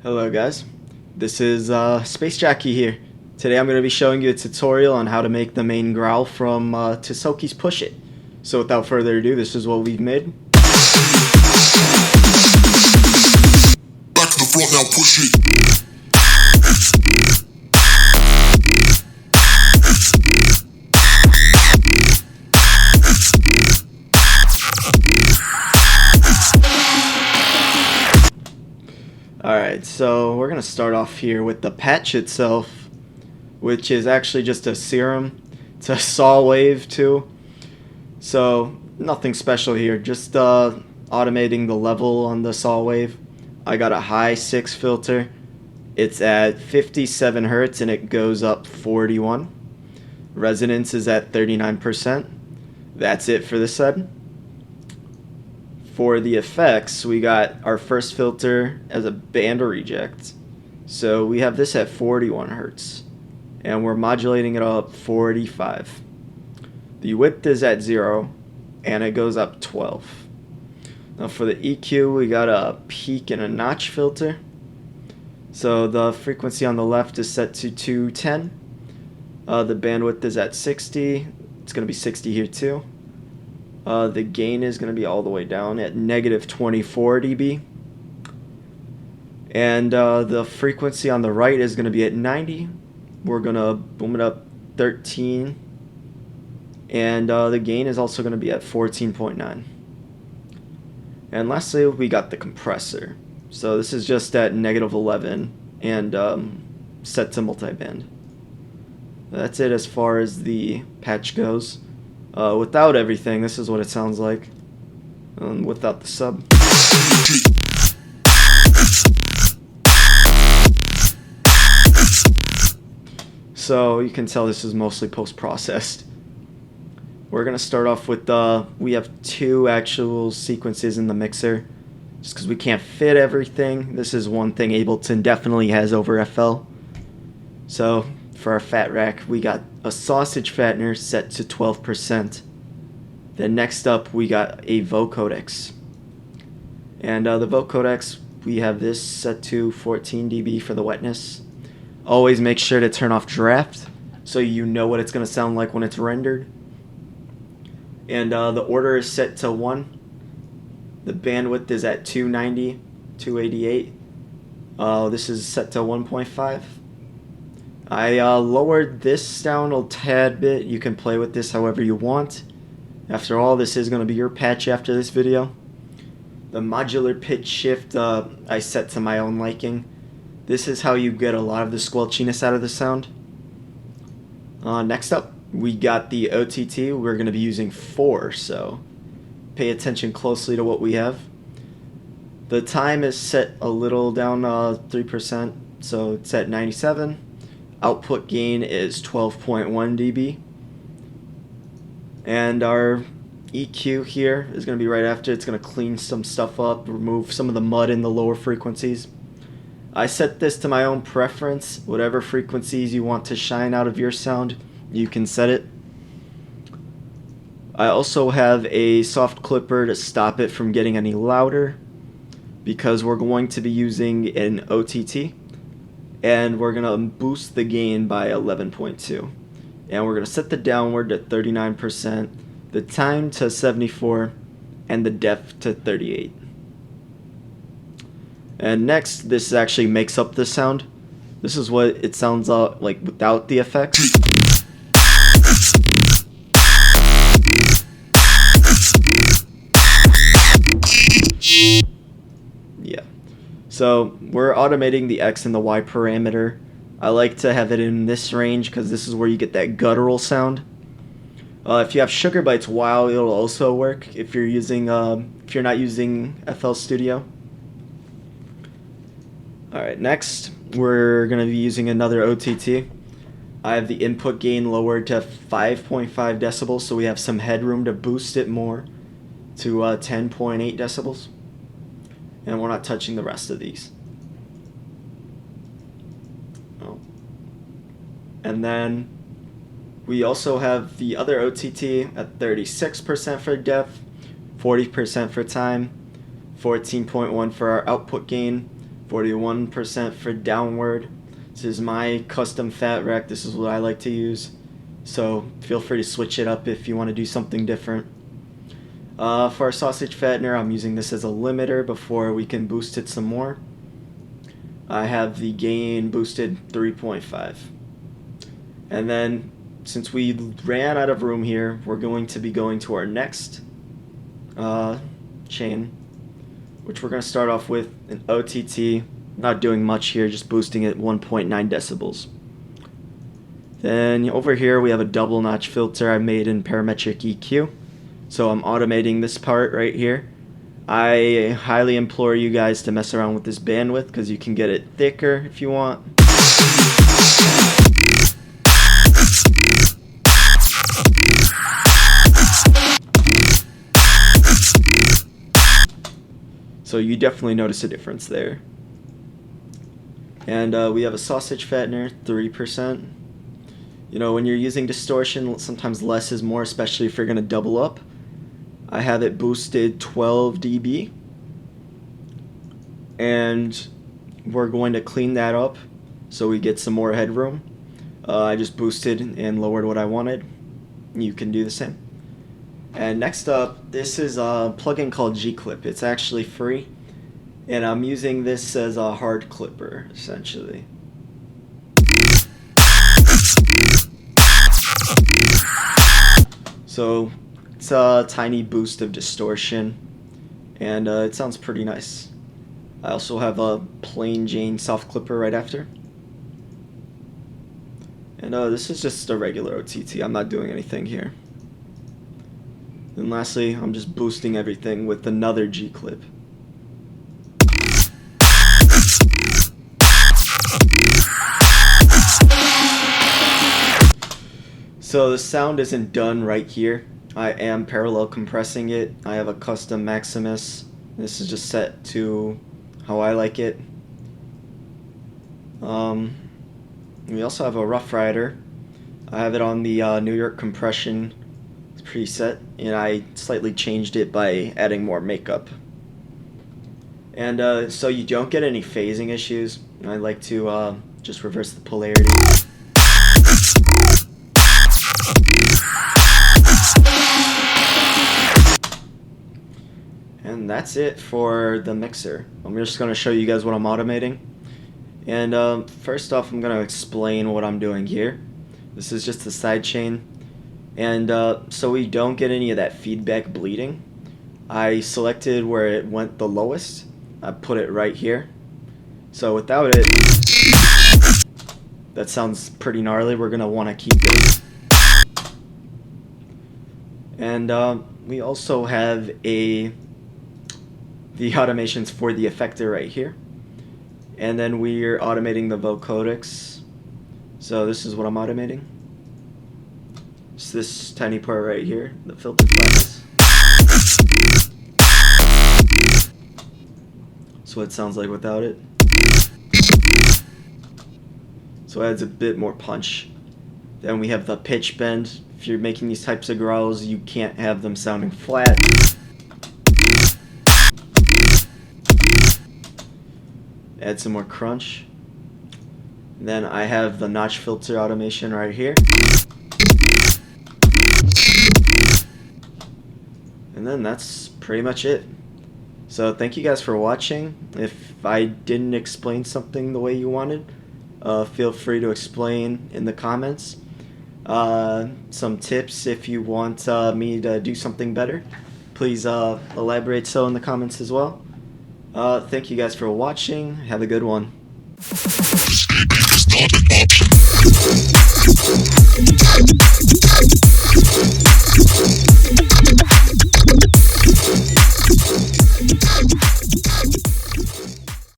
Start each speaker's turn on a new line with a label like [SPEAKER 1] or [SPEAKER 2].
[SPEAKER 1] Hello guys, this is Space Jackie here. Today I'm going to be showing you a tutorial on how to make the main growl from Tisoki's Push It. So without further ado, this is what we've made.
[SPEAKER 2] Back to the front now, push it.
[SPEAKER 1] Alright, so we're going to start off here with the patch itself, which is actually just a serum. It's a saw wave too. So nothing special here, just automating the level on the saw wave. I got a high 6 filter. It's at 57 Hertz and it goes up 41. Resonance is at 39%. That's it for this side. For the effects, we got our first filter as a band reject. So we have this at 41 Hertz. And we're modulating it up 45. The width is at 0 and it goes up 12. Now for the EQ, we got a peak and a notch filter. So the frequency on the left is set to 210. The bandwidth is at 60. It's going to be 60 here too. The gain is going to be all the way down at negative 24 dB. And the frequency on the right is going to be at 90. We're going to boom it up 13. And the gain is also going to be at 14.9. And lastly, we got the compressor. So this is just at negative 11 and set to multiband. That's it as far as the patch goes. Without everything, this is what it sounds like. Without the sub. So you can tell this is mostly post-processed. We're going to start off with we have 2 actual sequences in the mixer. Just because we can't fit everything. This is one thing Ableton definitely has over FL. So for our fat rack, we got a sausage fattener set to 12%. Then next up, we got a vocodec. And the vocodec, we have this set to 14 dB for the wetness. Always make sure to turn off draft so you know what it's going to sound like when it's rendered. And the order is set to 1. The bandwidth is at 290, 288. This is set to 1.5. I lowered this down a tad bit. You can play with this however you want. After all, this is going to be your patch after this video. The modular pitch shift I set to my own liking. This is how you get a lot of the squelchiness out of the sound. Next up, we got the OTT. We're going to be using 4, so pay attention closely to what we have. The time is set a little down 3%, so it's at 97. Output gain is 12.1 dB. And our EQ here is going to be right after. It's going to clean some stuff up, remove some of the mud in the lower frequencies. I set this to my own preference. Whatever frequencies you want to shine out of your sound, you can set it. I also have a soft clipper to stop it from getting any louder because we're going to be using an OTT. And we're going to boost the gain by 11.2. And we're going to set the downward to 39%, the time to 74, and the depth to 38. And next, this actually makes up the sound. This is what it sounds like without the effects. Yeah. So we're automating the X and the Y parameter. I like to have it in this range because this is where you get that guttural sound. If you have Sugar Bytes WoW, it'll also work if you're using if you're not using FL Studio. Alright, next we're going to be using another OTT. I have the input gain lowered to 5.5 decibels, so we have some headroom to boost it more to 10.8 decibels. And we're not touching the rest of these. Oh. And then we also have the other OTT at 36% for depth, 40% for time, 14.1 for our output gain, 41% for downward. This is my custom fat rack. This is what I like to use. So feel free to switch it up if you want to do something different. For our sausage fattener, I'm using this as a limiter before we can boost it some more. I have the gain boosted 3.5. And then, since we ran out of room here, we're going to be going to our next chain, which we're going to start off with an OTT. Not doing much here, just boosting it 1.9 decibels. Then over here we have a double notch filter I made in parametric EQ. So I'm automating this part right here. I highly implore you guys to mess around with this bandwidth because you can get it thicker if you want. So you definitely notice a difference there. And we have a sausage fattener, 3%. You know, when you're using distortion, sometimes less is more, especially if you're going to double up. I have it boosted 12 dB. And we're going to clean that up so we get some more headroom. I just boosted and lowered what I wanted. You can do the same. And next up, this is a plugin called G-Clip. It's actually free. And I'm using this as a hard clipper, essentially. So it's a tiny boost of distortion, and it sounds pretty nice. I also have a plain Jane soft clipper right after. And this is just a regular OTT. I'm not doing anything here. And lastly, I'm just boosting everything with another G-Clip. So the sound isn't done right here. I am parallel compressing it. I have a custom Maximus. This is just set to how I like it. We also have a Rough Rider. I have it on the New York compression preset, and I slightly changed it by adding more makeup. And so you don't get any phasing issues. I like to just reverse the polarity. And that's it for the mixer. I'm just going to show you guys what I'm automating. And first off, I'm going to explain what I'm doing here. This is just the sidechain. And so we don't get any of that feedback bleeding, I selected where it went the lowest. I put it right here. So without it, that sounds pretty gnarly. We're going to want to keep it. And we also have the automations for the effector right here. And then we're automating the vocodecs. So this is what I'm automating. It's this tiny part right here, the filter flatness. That's what it sounds like without it. So it adds a bit more punch. Then we have the pitch bend. If you're making these types of growls, you can't have them sounding flat. Add some more crunch. And then I have the notch filter automation right here. And then that's pretty much it. So thank you guys for watching. If I didn't explain something the way you wanted, feel free to explain in the comments. Some tips if you want me to do something better, please elaborate so in the comments as well. Thank you guys for watching. Have a good one.
[SPEAKER 2] Escaping is not an option.